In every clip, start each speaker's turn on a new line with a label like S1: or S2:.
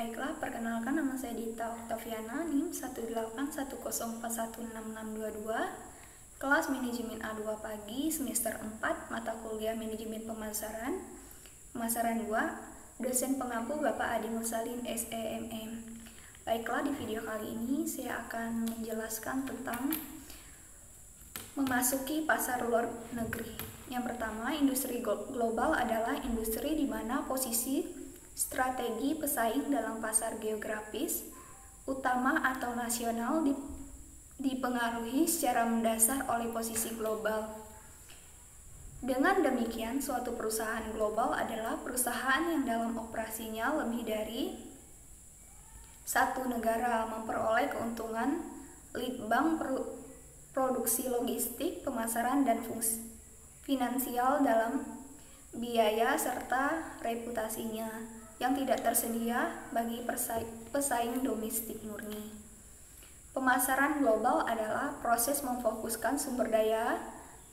S1: Baiklah, perkenalkan nama saya Dita Oktaviana, NIM 18104166622, kelas Manajemen A2 Pagi, semester 4, mata kuliah Manajemen Pemasaran 2, dosen pengampu Bapak Adi Mursalin, SEMM. Baiklah, di video kali ini saya akan menjelaskan tentang memasuki pasar luar negeri. Yang pertama, industri global adalah industri di mana posisi strategi pesaing dalam pasar geografis utama atau nasional dipengaruhi secara mendasar oleh posisi global. Dengan demikian, suatu perusahaan global adalah perusahaan yang dalam operasinya lebih dari satu negara memperoleh keuntungan litbang produksi logistik, pemasaran, dan fungsi finansial dalam biaya serta reputasinya yang tidak tersedia bagi pesaing domestik murni. Pemasaran global adalah proses memfokuskan sumber daya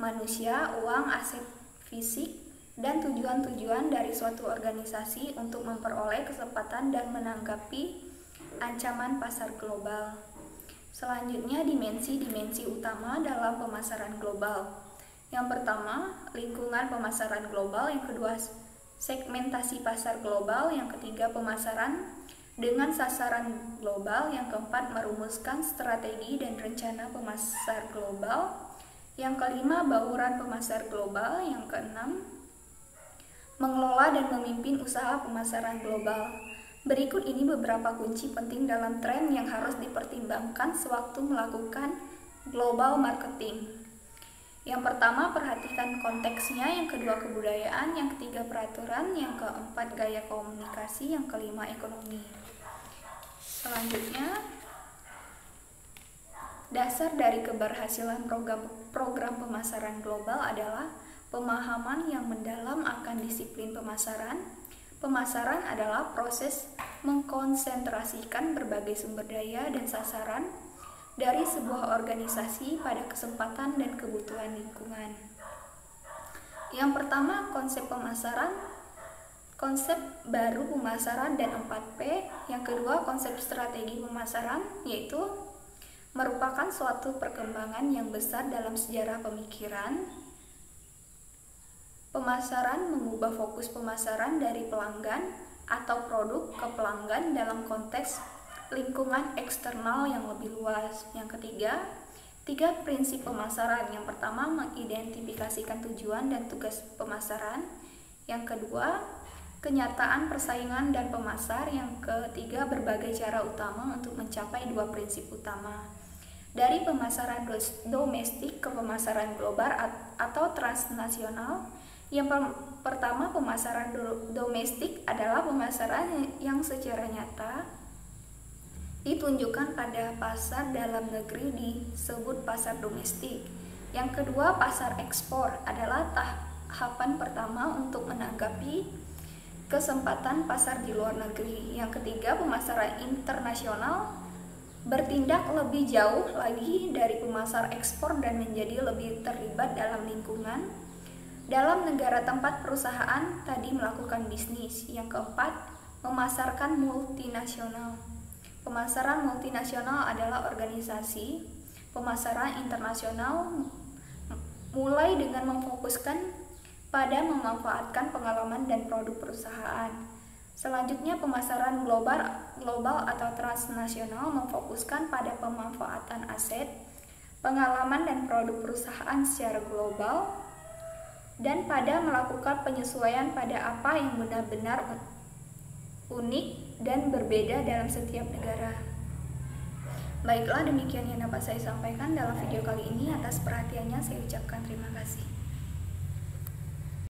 S1: manusia, uang, aset fisik, dan tujuan-tujuan dari suatu organisasi untuk memperoleh kesempatan dan menanggapi ancaman pasar global. Selanjutnya, dimensi-dimensi utama dalam pemasaran global. Yang pertama, lingkungan pemasaran global. Yang kedua, segmentasi pasar global. Yang ketiga, pemasaran dengan sasaran global. Yang keempat, merumuskan strategi dan rencana pemasar global. Yang kelima, bauran pemasar global. Yang keenam, mengelola dan memimpin usaha pemasaran global. Berikut ini beberapa kunci penting dalam tren yang harus dipertimbangkan sewaktu melakukan global marketing. Yang pertama, perhatikan konteksnya. Yang kedua, kebudayaan. Yang ketiga, peraturan. Yang keempat, gaya komunikasi. Yang kelima, ekonomi. Selanjutnya, dasar dari keberhasilan program pemasaran global adalah pemahaman yang mendalam akan disiplin pemasaran. Pemasaran adalah proses mengkonsentrasikan berbagai sumber daya dan sasaran dari sebuah organisasi pada kesempatan dan kebutuhan lingkungan. Yang pertama, konsep pemasaran, konsep baru pemasaran dan 4P. Yang kedua, konsep strategi pemasaran, yaitu merupakan suatu perkembangan yang besar dalam sejarah pemikiran. Pemasaran mengubah fokus pemasaran dari pelanggan atau produk ke pelanggan dalam konteks lingkungan eksternal yang lebih luas. Yang ketiga, 3 prinsip pemasaran. Yang pertama, mengidentifikasikan tujuan dan tugas pemasaran. Yang kedua, kenyataan persaingan dan pemasar. Yang ketiga, berbagai cara utama untuk mencapai 2 prinsip utama. Dari pemasaran domestik ke pemasaran global atau transnasional. Yang pertama, pemasaran domestik adalah pemasaran yang secara nyata ditunjukkan pada pasar dalam negeri disebut pasar domestik. Yang kedua, pasar ekspor adalah tahapan pertama untuk menanggapi kesempatan pasar di luar negeri. Yang ketiga, pemasaran internasional bertindak lebih jauh lagi dari pemasar ekspor dan menjadi lebih terlibat dalam lingkungan dalam negara tempat perusahaan tadi melakukan bisnis. Yang keempat, memasarkan multinasional. Pemasaran multinasional adalah organisasi pemasaran internasional mulai dengan memfokuskan pada memanfaatkan pengalaman dan produk perusahaan. Selanjutnya, pemasaran global atau transnasional memfokuskan pada pemanfaatan aset, pengalaman dan produk perusahaan secara global dan pada melakukan penyesuaian pada apa yang benar-benar unik dan berbeda dalam setiap negara. Baiklah, demikian yang dapat saya sampaikan dalam video kali ini. Atas perhatiannya saya ucapkan terima kasih.